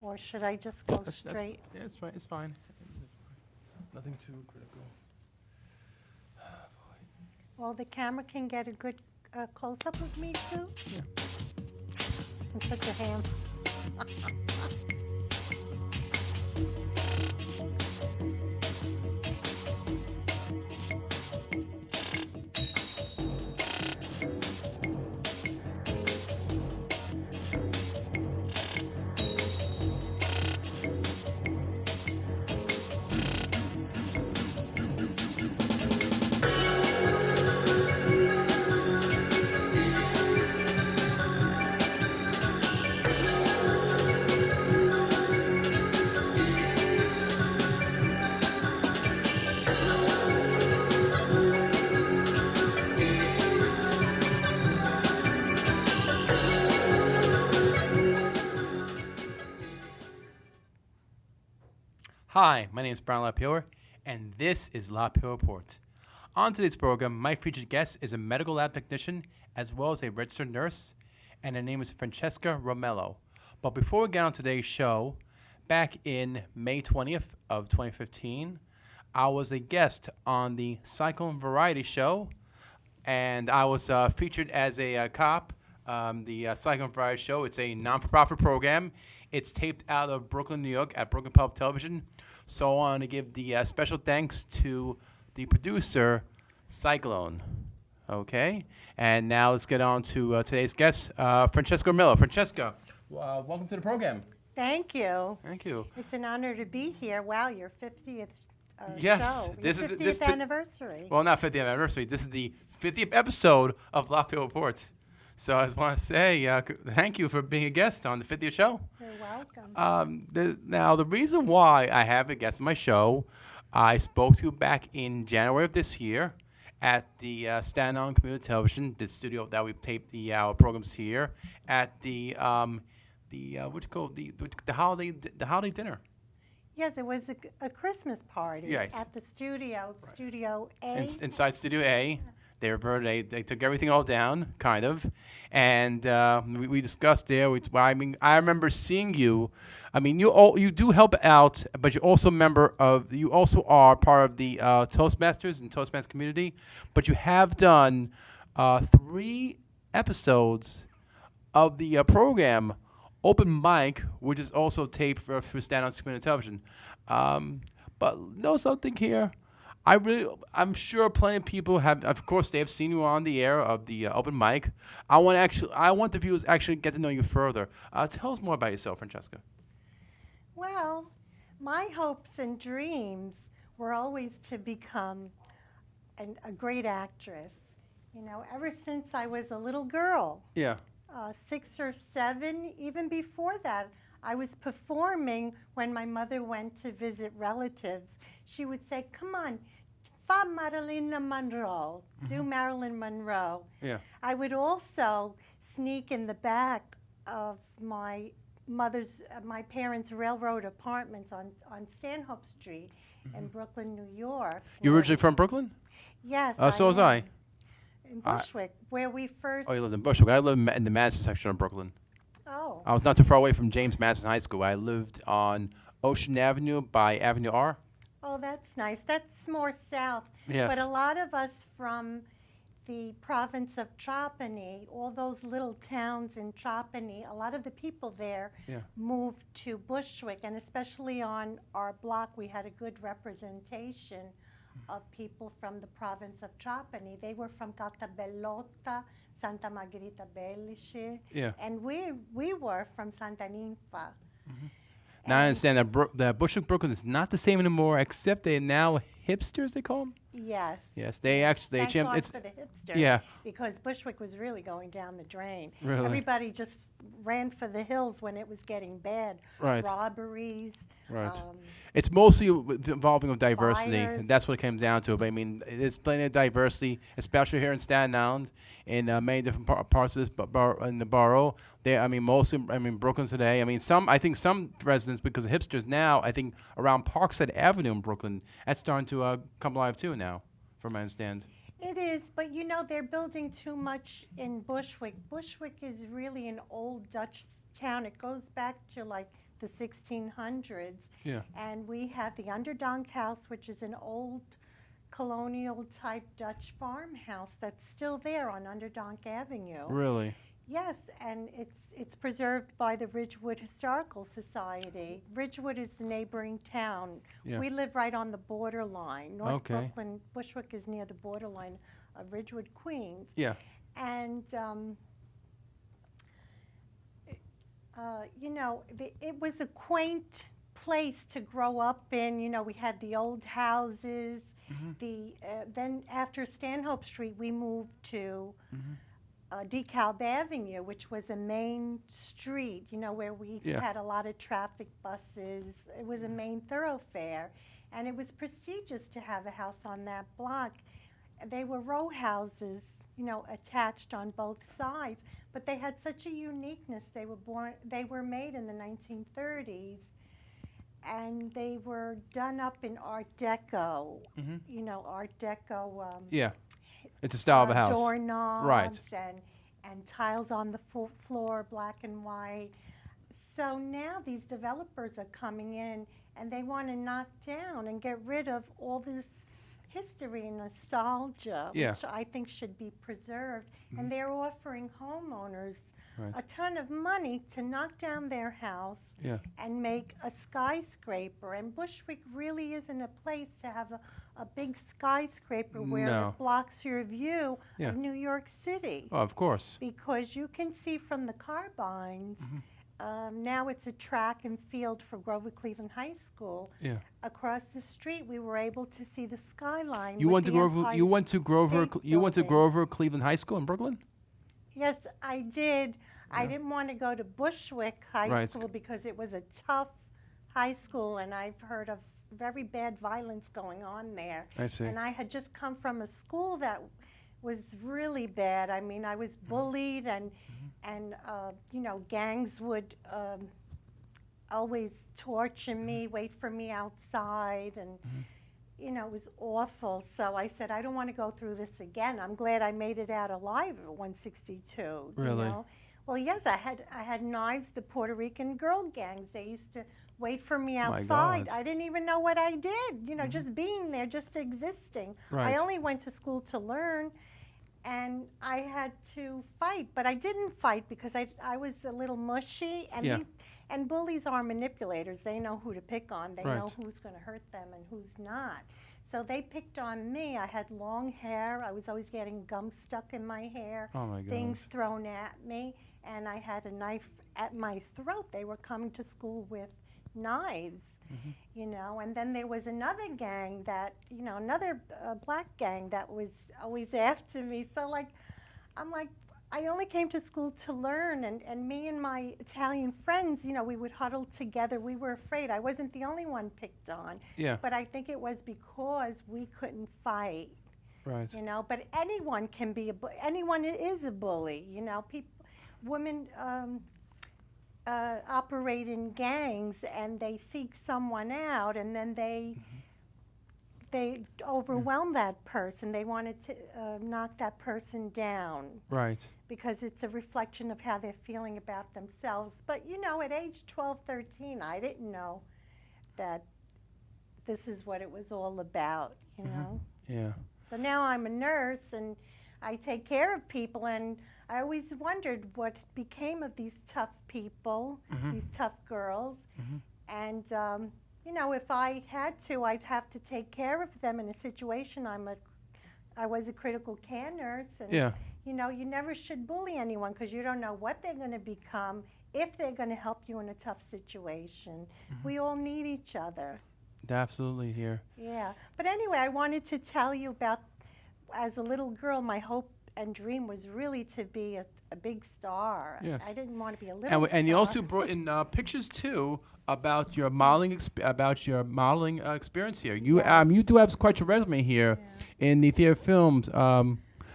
Or should I just go That's straight? yeah, it's fine. It's fine. Nothing too critical. Well, the camera can get a good close-up of me too. Yeah. And put your hand. Hi, my name is Brian LaPayower, and this is LaPayower Reports. On today's program, my featured guest is a medical lab technician as well as a registered nurse, and her name is Francesca Romolo. But before we get on today's show, back in May 20th of 2015, I was a guest on the Cyclone Variety Show, and I was featured as a cop. The Cyclone Variety Show, it's a non-for-profit program. It's taped out of Brooklyn, New York at Brooklyn Public Television. So I want to give the special thanks to the producer, Cyclone. Okay? And now let's get on to today's guest, Francesca Romolo. Francesca, welcome to the program. Thank you. Thank you. It's an honor to be here. Wow, your 50th Yes, show. this Your is 50th this anniversary. Well, not 50th anniversary. This is the 50th episode of LaPayower Reports. So I just want to say thank you for being a guest on the 50th show. You're welcome. Now, the reason why I have a guest on my show, I spoke to you back in January of this year at the Staten Island Community Television, the studio that we taped our programs here, at the what you call the holiday dinner. Yes, it was a Christmas party Yes. at the studio, Studio A. Inside Studio A. They took everything all down, kind of, and we discussed there. I remember seeing you. I mean, you do help out, but you also are part of the Toastmasters and Toastmasters community. But you have done 3 episodes of the program Open Mic, which is also taped for Staten Island Community Television. But know something here. I'm sure plenty of people have. Of course, they have seen you on the air of the open mic. I want the viewers actually get to know you further. Tell us more about yourself, Francesca. Well, my hopes and dreams were always to become a great actress. You know, ever since I was a little girl, Yeah. 6 or 7, even before that, I was performing when my mother went to visit relatives. She would say, "Come on, fa Marilyn Monroe, do Marilyn Monroe." Yeah. I would also sneak in the back of my parents' railroad apartments on Stanhope Street in Brooklyn, New York. You originally from Brooklyn? Yes. So was I. In Bushwick, where we first. Oh, you lived in Bushwick. I lived in the Madison section of Brooklyn. Oh. I was not too far away from James Madison High School. I lived on Ocean Avenue by Avenue R. Oh, that's nice. That's more south. Yes. But a lot of us from the province of Trapani, all those little towns in Trapani, a lot of the people there Yeah. moved to Bushwick, and especially on our block, we had a good representation of people from the province of Trapani. They were from Catabellota, Santa Margherita Bellice, Yeah. and we were from Santa Ninfa. Now I understand that Bushwick, Brooklyn is not the same anymore, except they're now hipsters. They call them. Yes. Yes, they actually Thank they God it's for the hipsters. yeah. Because Bushwick was really going down the drain. Really? Everybody just ran for the hills when it was getting bad. Right. Robberies. Right. It's mostly involving of diversity. Fires. And that's what it comes down to. But I mean, there's plenty of diversity, especially here in Staten Island, in many different parts of this in the borough. Mostly, Brooklyn today. I think some residents, because of hipsters now, I think around Parkside Avenue in Brooklyn, that's starting to come alive too now, from what I understand. It is, but you know, they're building too much in Bushwick. Bushwick is really an old Dutch town. It goes back to like the 1600s. Yeah. And we have the Onderdonk House, which is an old colonial type Dutch farmhouse that's still there on Onderdonk Avenue. Really? Yes, and it's preserved by the Ridgewood Historical Society. Ridgewood is the neighboring town. Yeah. We live right on the borderline. North Okay. Brooklyn, Bushwick is near the borderline of Ridgewood, Queens. Yeah. And, you know, it was a quaint place to grow up in. You know, we had the old houses. Then after Stanhope Street, we moved to DeKalb Avenue, which was a main street, you know, where we Yeah. had a lot of traffic buses. It was a main thoroughfare, and it was prestigious to have a house on that block. They were row houses, you know, attached on both sides, but they had such a uniqueness. They were made in the 1930s, and they were done up in Art Deco, you know, Art Deco. Yeah. It's a style of a house. Doorknobs Right. and tiles on the floor, black and white. So now these developers are coming in and they want to knock down and get rid of all this history and nostalgia, Yeah. which I think should be preserved. And they're offering homeowners Right. a ton of money to knock down their house Yeah. and make a skyscraper. And Bushwick really isn't a place to have a big skyscraper where No. it blocks your view Yeah. of New York City. Oh, of course. Because you can see from the carbines, now it's a track and field for Grover Cleveland High School. Yeah. Across the street, we were able to see the skyline. You with went to the Grover. Empire You went to Grover. State You went to Building. Grover Cleveland High School in Brooklyn. Yes, I did. I didn't want to go to Bushwick High Right. School because it was a tough high school, and I've heard of very bad violence going on there. I see. And I had just come from a school that was really bad. I mean, I was bullied, and you know, gangs would always torture me, wait for me outside, and you know, it was awful. So I said, I don't want to go through this again. I'm glad I made it out alive at 162. Really? You know? Well, yes, I had knives. The Puerto Rican girl gangs, they used to wait for me My outside. God. I didn't even know what I did. You know, just being there, just existing. Right. I only went to school to learn, and I had to fight. But I didn't fight because I was a little mushy, and Yeah. and bullies are manipulators. They know who to pick on. They Right. know who's going to hurt them and who's not. So they picked on me. I had long hair. I was always getting gum stuck in my hair, Oh my God. things thrown at me, and I had a knife at my throat. They were coming to school with knives, you know. And then there was another gang that, you know, another black gang that was always after me. So like, I'm like, I only came to school to learn, and me and my Italian friends, you know, we would huddle together. We were afraid. I wasn't the only one picked on. Yeah. But I think it was because we couldn't fight, Right. you know. But anyone can be anyone is a bully, you know. Women operate in gangs, and they seek someone out, and then they overwhelm that person. They wanted to knock that person down Right. because it's a reflection of how they're feeling about themselves. But, you know, at age 12, 13, I didn't know that this is what it was all about, you know. Yeah. So now I'm a nurse, and I take care of people, and I always wondered what became of these tough people, these tough girls. And, you know, if I had to, I'd have to take care of them in a situation. I was a critical care nurse, and Yeah. you know, you never should bully anyone because you don't know what they're going to become, if they're going to help you in a tough situation. We all need each other. Absolutely here. Yeah. But anyway, I wanted to tell you about, as a little girl, my hope and dream was really to be a big star. Yes. I didn't want to be a little And you star. also brought in pictures too about your modeling experience here. You Yes. you do have quite a resume here in the theater films.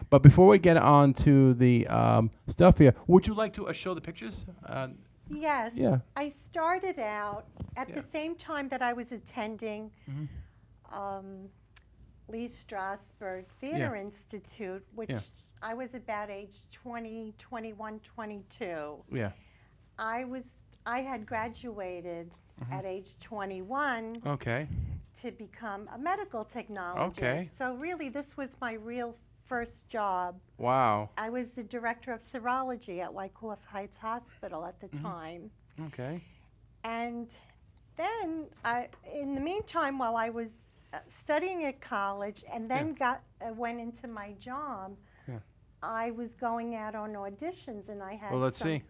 But before we get on to the stuff here, would you like to show the pictures? Yes. Yeah. I started out at Yeah. the same time that I was attending Lee Strasberg Theater Institute, which Yeah. I was about age 20, 21, 22. Yeah. I had graduated at age 21 Okay. to become a medical technologist. Okay. So really, this was my real first job. Wow. I was the director of serology at Wyckoff Heights Hospital at the time. Okay. And then, in the meantime, while I was studying at college and then went into my job, Yeah. I was going out on auditions, and I had Well, let's some see.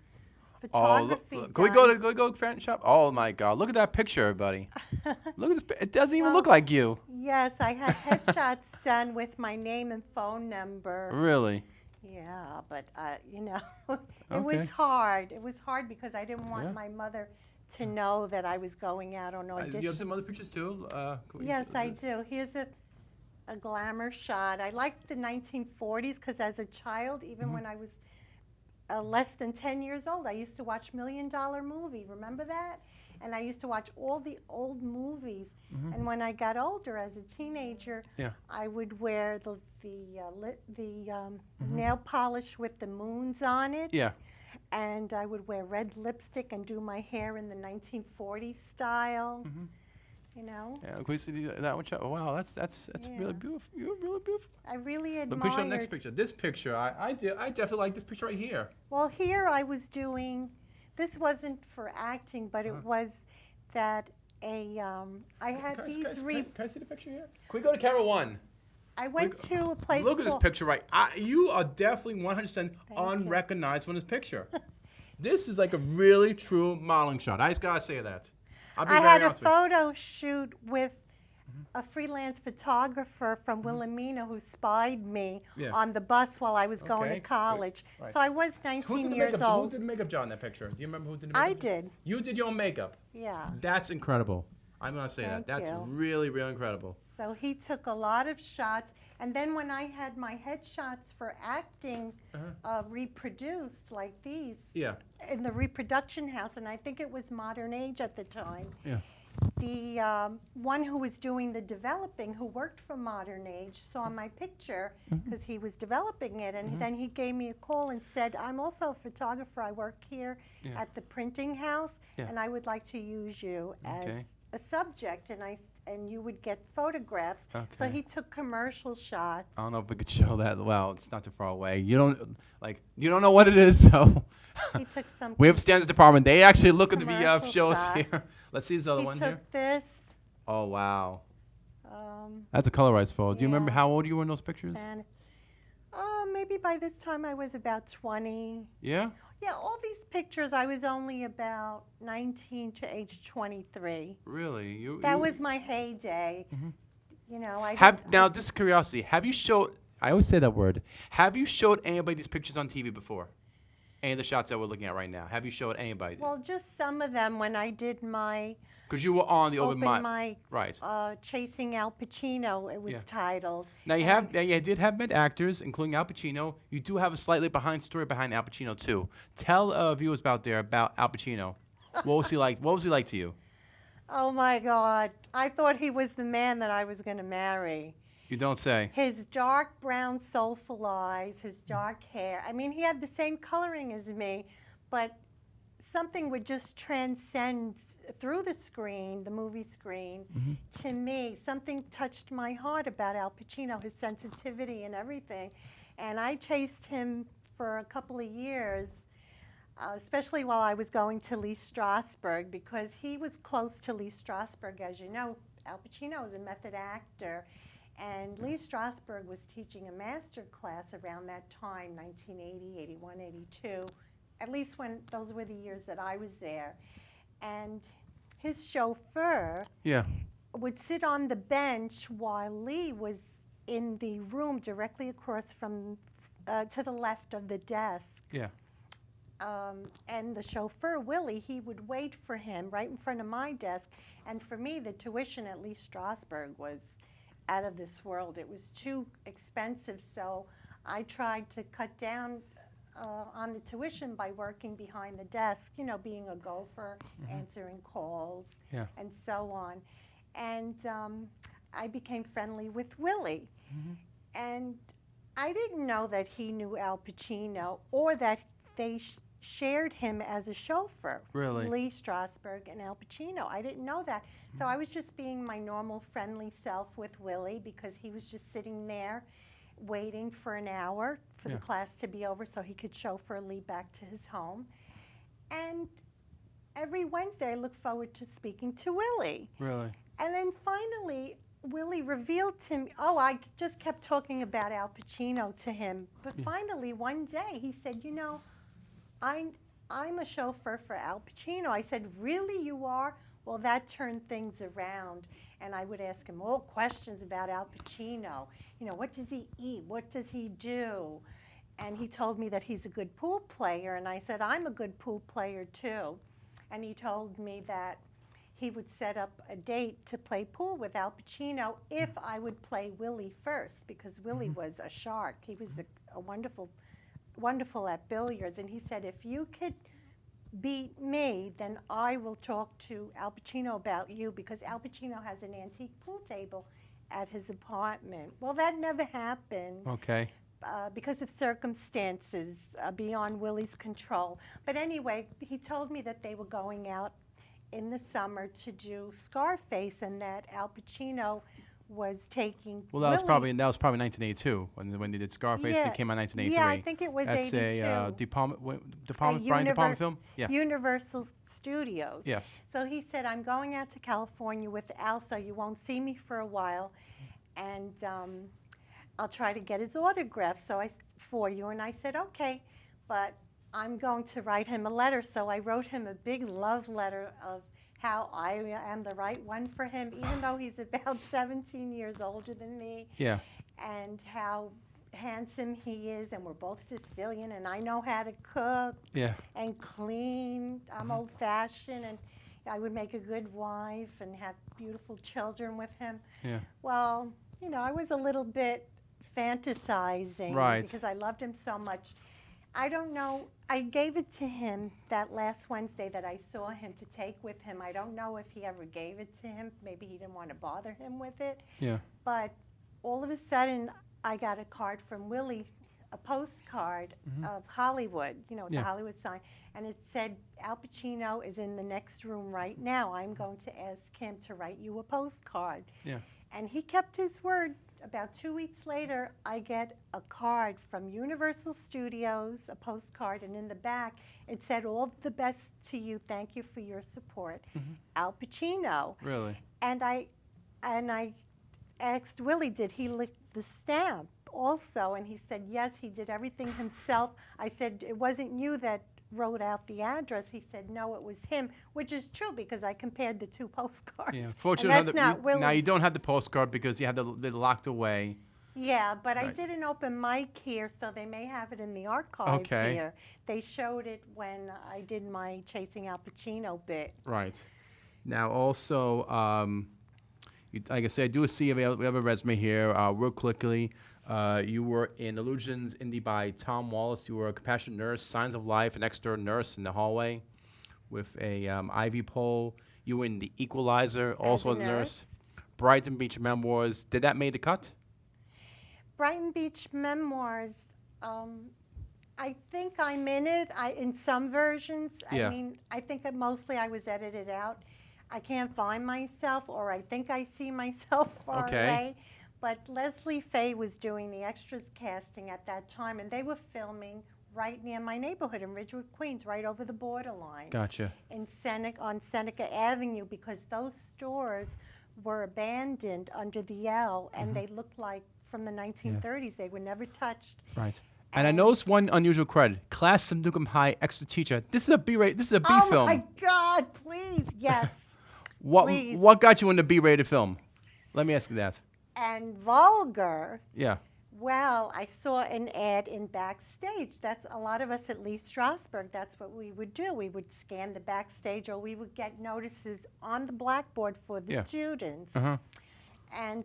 photography look. Can we go front shop? Oh my God! Look at that picture, everybody. Look at this. It doesn't even look like you. Yes, I had headshots done with my name and phone number. Really? Yeah, but you know, it Okay. was hard. It was hard because I didn't want Yeah. my mother to know that I was going out on auditions. You have some other pictures too. Yes, I do. Here's a glamour shot. I liked the 1940s because as a child, even when I was less than 10 years old, I used to watch $1 Million Movie. Remember that? And I used to watch all the old movies. And when I got older, as a teenager, Yeah. I would wear the nail polish with the moons on it. Yeah. And I would wear red lipstick and do my hair in the 1940s style. You know, Yeah. Can we see that one shot? Oh, wow, that's really Yeah. beautiful. You're really beautiful. I really Look, we show the next admired. picture. This picture, I definitely like this picture right here. Well, here I was doing. This wasn't for acting, but it was that I had Can these. I see the picture here? Can we go to camera one? I went to a place. Look at this called- picture, right? You are definitely 100% Thank you. unrecognized from this picture. This is like a really true modeling shot. I just gotta say that. I'll be I very had a honest with you. photo shoot with a freelance photographer from Wilhelmina who spied me Yeah. on the bus while I was going Okay, to college. right. So I was Who 19 did the years makeup? Who old. did the makeup job in that picture? Do you remember who did the makeup? I did. You did your own makeup. Yeah. That's incredible. I'm gonna say Thank that. That's you. really, really incredible. So he took a lot of shots. And then when I had my headshots for acting reproduced like these Yeah. in the reproduction house, and I think it was Modern Age at the time, Yeah. the one who was doing the developing, who worked for Modern Age, saw my picture because he was developing it, and then he gave me a call and said, I'm also a photographer. I work here Yeah. at the printing house, Yeah. and I would like to use you as Okay. a subject, and you would get photographs. So Okay. he took commercial shots. I don't know if we could show that. Well, it's not too far away. You don't know what it is, so. He took some. We have standards department. They actually look at the Commercial shows shots. here. Let's see this other He one took here. this. Oh wow, Um, that's a colorized photo. Do you remember Yeah. how old you were in those pictures? and maybe by this time I was about 20. Yeah. Yeah, all these pictures I was only about 19 to age 23. Really? That was my heyday. You know, I Now, just curiosity. Have you showed? I always say that word. Have you showed anybody these pictures on TV before? Any of the shots that we're looking at right now. Have you showed anybody? Well, just some of them when I did my Because you were on the open open mic, Right. Chasing Al Pacino, it was Yeah. titled. Now you And have. You did have met actors, including Al Pacino. You do have a slightly behind story behind Al Pacino too. Tell viewers about Al Pacino. What was he like? What was he like to you? Oh my God, I thought he was the man that I was going to marry. You don't say. His dark brown, soulful eyes, his dark hair. I mean, he had the same coloring as me, but something would just transcend through the screen, the movie screen, to me. Something touched my heart about Al Pacino, his sensitivity and everything. And I chased him for a couple of years, especially while I was going to Lee Strasberg, because he was close to Lee Strasberg. As you know, Al Pacino is a method actor. And Lee Strasberg was teaching a master class around that time, 1980, 81, 82, at least when those were the years that I was there. And his chauffeur Yeah. would sit on the bench while Lee was in the room directly across from, to the left of the desk. Yeah. And the chauffeur, Willie, he would wait for him right in front of my desk. And for me, the tuition at Lee Strasberg was out of this world. It was too expensive, so I tried to cut down on the tuition by working behind the desk, you know, being a gopher, answering calls, Yeah. and so on. And I became friendly with Willie. And I didn't know that he knew Al Pacino or that they shared him as a chauffeur. Really? Lee Strasberg and Al Pacino. I didn't know that. So I was just being my normal friendly self with Willie because he was just sitting there waiting for an hour for the class to be over so he could chauffeur Lee back to his home. And every Wednesday I look forward to speaking to Willie. Really? And then finally, Willie revealed to me, I just kept talking about Al Pacino to him. But finally, one day, he said, you know, I'm a chauffeur for Al Pacino. I said, really, you are? Well, that turned things around. And I would ask him all questions about Al Pacino. You know, what does he eat? What does he do? And he told me that he's a good pool player. And I said, I'm a good pool player, too. And he told me that he would set up a date to play pool with Al Pacino if I would play Willie first, because Willie was a shark. He was a wonderful at billiards. And he said, if you could beat me, then I will talk to Al Pacino about you, because Al Pacino has an antique pool table at his apartment. Well, that never happened. Okay. Because of circumstances beyond Willie's control. But anyway, he told me that they were going out in the summer to do Scarface, and that Al Pacino was taking Well, that was Willie. probably 1982 when they did Scarface. Yeah, They came out in 1983. yeah, I think it was That's 82. a Brian De Palma film. Yeah. Universal Studios. Yes. So he said, I'm going out to California with Al, so you won't see me for a while, and I'll try to get his autograph for you. And I said, okay, but I'm going to write him a letter. So I wrote him a big love letter of how I am the right one for him, even though he's about 17 years older than me. Yeah. And how handsome he is, and we're both Sicilian, and I know how to cook Yeah. and clean. I'm old-fashioned, and I would make a good wife and have beautiful children with him. Yeah. Well, you know, I was a little bit fantasizing Right. because I loved him so much. I don't know. I gave it to him that last Wednesday that I saw him to take with him. I don't know if he ever gave it to him. Maybe he didn't want to bother him with it. Yeah. But all of a sudden, I got a card from Willie, a postcard of Hollywood, you know, with Yeah. the Hollywood sign. And it said, Al Pacino is in the next room right now. I'm going to ask him to write you a postcard. Yeah. And he kept his word. About 2 weeks later, I get a card from Universal Studios, a postcard, and in the back, it said, all the best to you, thank you for your support, Al Pacino. Really? And I asked Willie, did he lick the stamp also? And he said, yes, he did everything himself. I said, it wasn't you that wrote out the address. He said, no, it was him, which is true because I compared the two postcards. Yeah. And Fortunately, that's not now you Willie's. don't have the postcard because you had it locked away. Yeah, but I Right. did an open mic here, so they may have it in the archives Okay. here. They showed it when I did my Chasing Al Pacino bit. Right. Now, also, like I said, I do see we have a resume here. Real quickly, you were in Illusions Indie by Tom Wallace. You were a compassionate nurse, Signs of Life, an extra nurse in the hallway with a ivy pole. You were in The Equalizer, also as a nurse. Brighton Beach Memoirs. Did that make the cut? Brighton Beach Memoirs, I think I'm in it. In some versions. Yeah. I mean, I think that mostly I was edited out. I can't find myself, or I think I see myself far Okay. away. But Leslie Faye was doing the extras casting at that time, and they were filming right near my neighborhood in Ridgewood, Queens, right over the borderline. Gotcha. On Seneca Avenue, because those stores were abandoned under the L, and they looked like from the 1930s. They were never touched. Right. And I noticed one unusual credit: Class of Newcomb High extra teacher. This is a B-rate. This is a B Oh film. my God! Please, yes. please. What got you into B-rated film? Let me ask you that. And vulgar. Yeah. Well, I saw an ad in Backstage. That's a lot of us at Lee Strasberg. That's what we would do. We would scan the Backstage, or we would get notices on the blackboard for the students. Uh-huh. And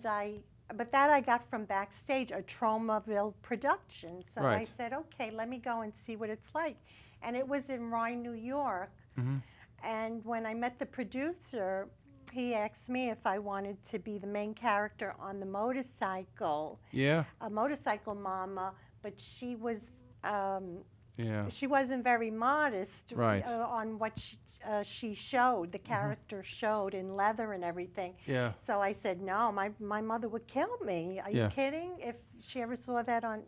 but that I got from Backstage, a Tromaville production. So I Right. said, okay, let me go and see what it's like. And it was in Rye, New York. And when I met the producer, he asked me if I wanted to be the main character on the motorcycle. Yeah. A motorcycle mama, but she was Yeah. she wasn't very modest Right. on what she showed. The character showed in leather and everything. Yeah. So I said, no, my mother would kill me. Are Yeah. you kidding? If she ever saw that on.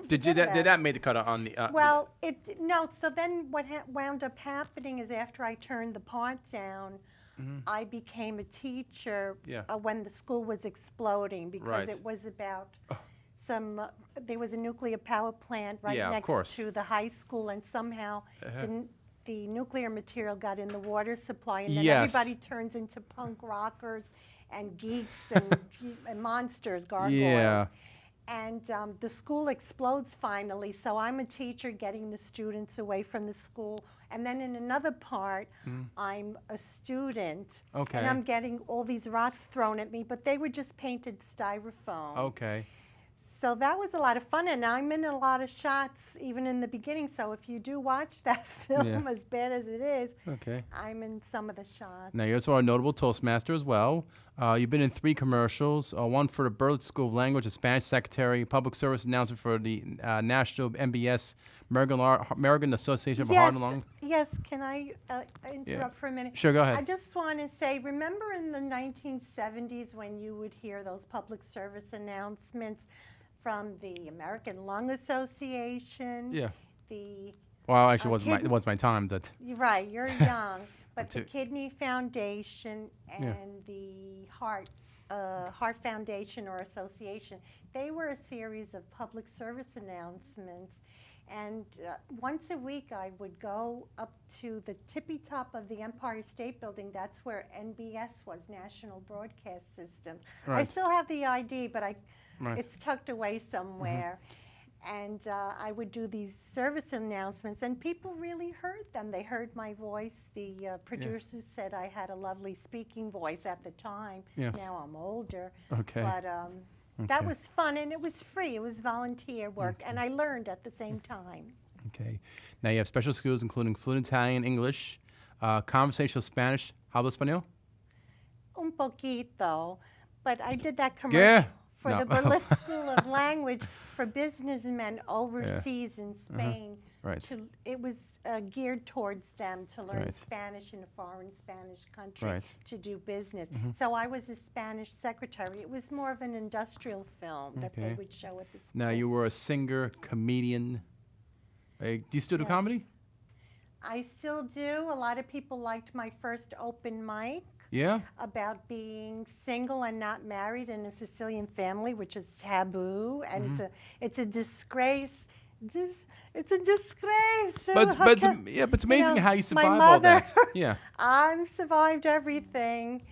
Did forget about it. that made the cut on the? Well, no. So then what wound up happening is after I turned the part down, I became a teacher Yeah. when the school was exploding because Right. it was about there was a nuclear power plant right Yeah, of next course. to the high school, and somehow the nuclear material got in the water supply, and then Yes. everybody turns into punk rockers and geeks and monsters, gargoyles. Yeah. And the school explodes finally, so I'm a teacher getting the students away from the school. And then in another part, I'm a student. Okay. And I'm getting all these rocks thrown at me, but they were just painted styrofoam. Okay. So that was a lot of fun, and I'm in a lot of shots even in the beginning. So if you do watch that film, Yeah. as bad as it is, Okay. I'm in some of the shots. Now, you also are a notable Toastmaster as well. You've been in 3 commercials, one for the Berlitz School of Language, a Spanish secretary, public service announcer for the National MBS, American Association for Heart and Lung. Yes, can I interrupt for a minute? Sure, go ahead. I just want to say, remember in the 1970s when you would hear those public service announcements from the American Lung Association? Yeah. The Well, actually, it kidney- wasn't my time. But You're right, you're young, but the too- Kidney Foundation and the Heart Foundation or Association, they were a series of public service announcements. And once a week, I would go up to the tippy top of the Empire State Building. That's where NBS was, National Broadcast System. I Right. still have the ID, but Right. it's tucked away somewhere. And I would do these service announcements, and people really heard them. They heard my voice. The producers said I had a lovely speaking voice at the time. Yes. Now I'm older. Okay. But that Okay. was fun, and it was free. It was volunteer work, and I learned at the same time. Okay. Now you have special skills including fluent Italian, English, conversational Spanish. ¿Habla español? Un poquito. But I did that commercial Yeah. for No. the Berlitz School of Language for businessmen overseas in Spain. Right. It was geared towards them to learn Right. Spanish in a foreign Spanish country Right. to do business. So I was a Spanish secretary. It was more of an industrial film that they Okay. would show at the school. Now you were a singer, comedian. Do you still do Yes. comedy? I still do. A lot of people liked my first open mic Yeah. about being single and not married in a Sicilian family, which is taboo, and it's a disgrace. It's a disgrace. But it's amazing how you my survive all mother, that. Yeah. I've survived everything,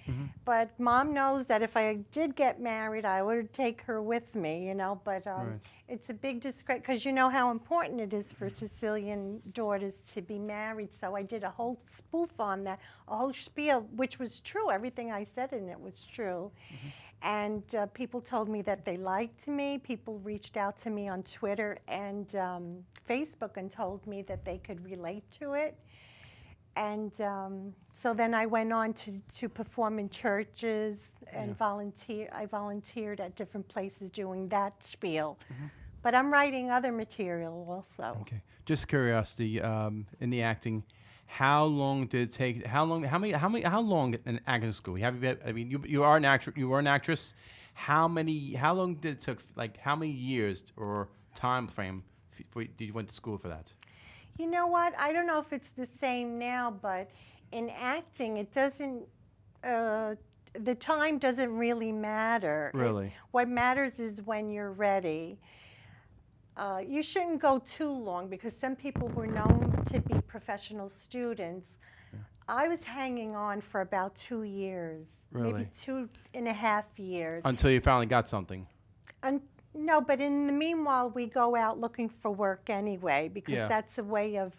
but Mom knows that if I did get married, I would take her with me, but Right. it's a big disgrace because you know how important it is for Sicilian daughters to be married. So I did a whole spoof on that, a whole spiel, which was true. Everything I said in it was true. And people told me that they liked me. People reached out to me on Twitter and Facebook and told me that they could relate to it. And so then I went on to perform in churches and I volunteered at different places doing that spiel. But I'm writing other material also. Okay. Just curiosity. In the acting, how long did it take? How long in acting school? You are an actress. You were an actress. How long did it took? Like how many years or time frame did you went to school for that? You know what? I don't know if it's the same now, but in acting, it doesn't. The time doesn't really matter. Really? What matters is when you're ready. You shouldn't go too long because some people were known to be professional students. I was hanging on for about 2 years, Really? maybe 2.5 years. Until you finally got something. No, but in the meanwhile, we go out looking for work anyway because Yeah. that's a way of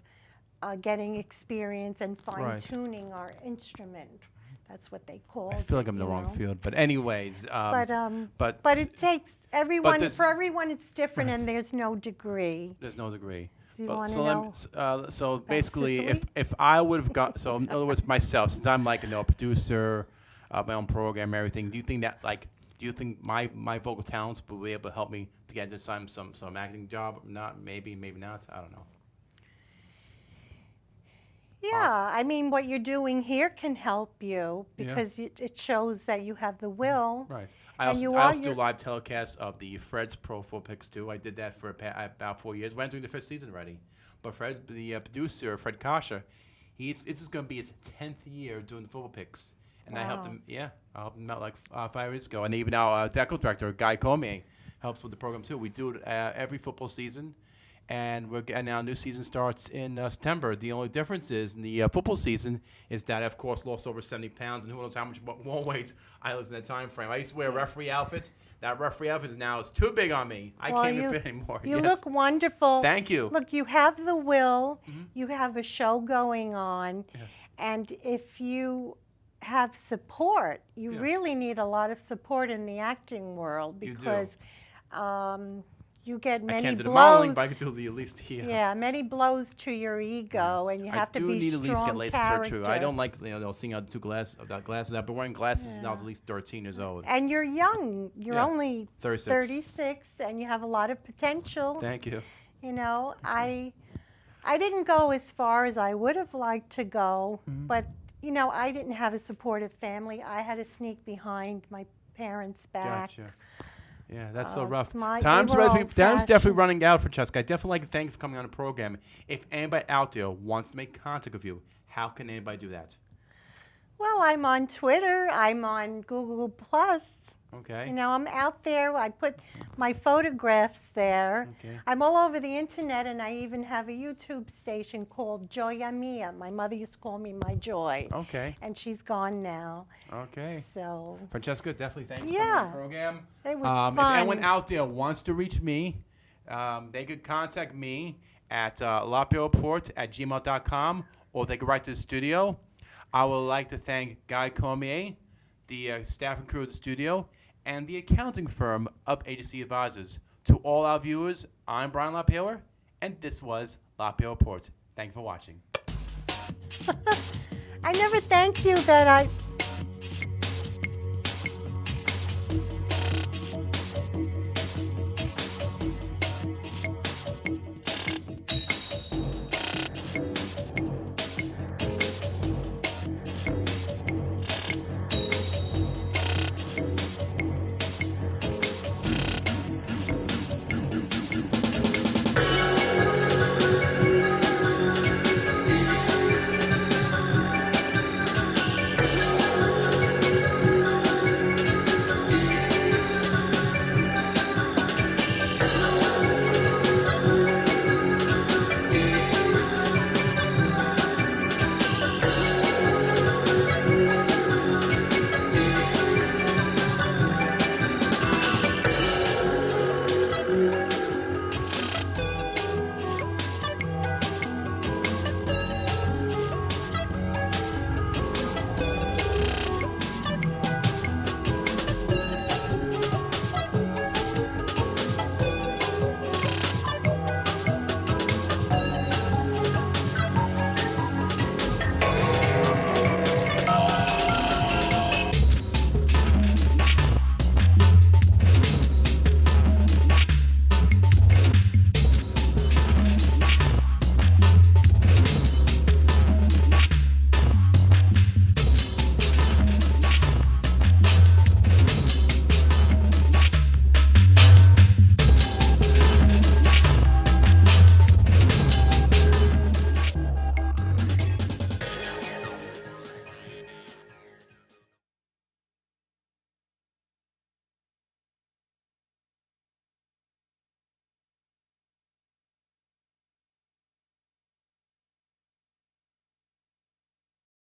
getting experience and fine-tuning our instrument. That's what they call it. I feel like I'm in the wrong field, but anyways. But it takes everyone. this- For everyone, it's different, and there's no degree. There's no degree. Do you But- want to so know? so basically, Sicily? if I would have got, so in other words, myself, since I'm like a producer, my own program, everything. Do you think my vocal talents will be able to help me to get into some acting job? Not maybe not. I don't know. Yeah, I mean, what you're doing here can help you Yeah. because it shows that you have the will. Right. And you I are also do your- live telecasts of the Fred's Pro 4 Picks too. I did that for about 4 years. We're entering the 5th season already. But Fred's the producer, Fred Kasha, this is going to be his 10th year doing the football picks. And I helped Wow. him. Yeah, I helped him out like 5 years ago. And even now, Deco director Guy Cormier helps with the program too. We do it every football season. And now new season starts in September. The only difference is in the football season is that I, of course, lost over 70 pounds, and who knows how much more weight I lost in that time frame. I used to wear a referee outfit. That referee outfit is too big on me. I Well, can't even fit anymore. You Yes. look wonderful. Thank you. Look, you have the will. Mhm. You have a show going on. Yes. And if you have support, you Yeah. really need a lot of support in the acting world You do. because you get I many can't do the blows. modeling, but I can do the at least here. Yeah, many blows to your ego, and you have to be I do need at least strong get LASIK character. surgery. I don't like seeing out glasses. I've been wearing glasses since I was at least 13 years old. And you're young. You're Yeah, only 36. 36, and you have a lot of potential. Thank you. You know, I didn't go as far as I would have liked to go, Mm-hmm. but you know, I didn't have a supportive family. I had to sneak behind my parents' back. Gotcha. Yeah, that's so rough. they Time's were definitely old-fashioned. running out, Francesca. I definitely like to thank you for coming on the program. If anybody out there wants to make contact with you, how can anybody do that? Well, I'm on Twitter. I'm on Google Plus. Okay. You know, I'm out there. I put my photographs there. Okay. I'm all over the internet, and I even have a YouTube station called Joya Mia. My mother used to call me My Joy, Okay. and she's gone now. Okay. So Francesca, definitely thanks for Yeah. coming on the program. it was If fun. anyone out there wants to reach me, they could contact me at lapierreport@gmail.com, or they could write to the studio. I would like to thank Guy Cormier, the staff and crew of the studio, and the accounting firm of Agency Advisors. To all our viewers, I'm Brian LaPayower, and this was LaPayower Report. Thank you for watching. I never thanked you that I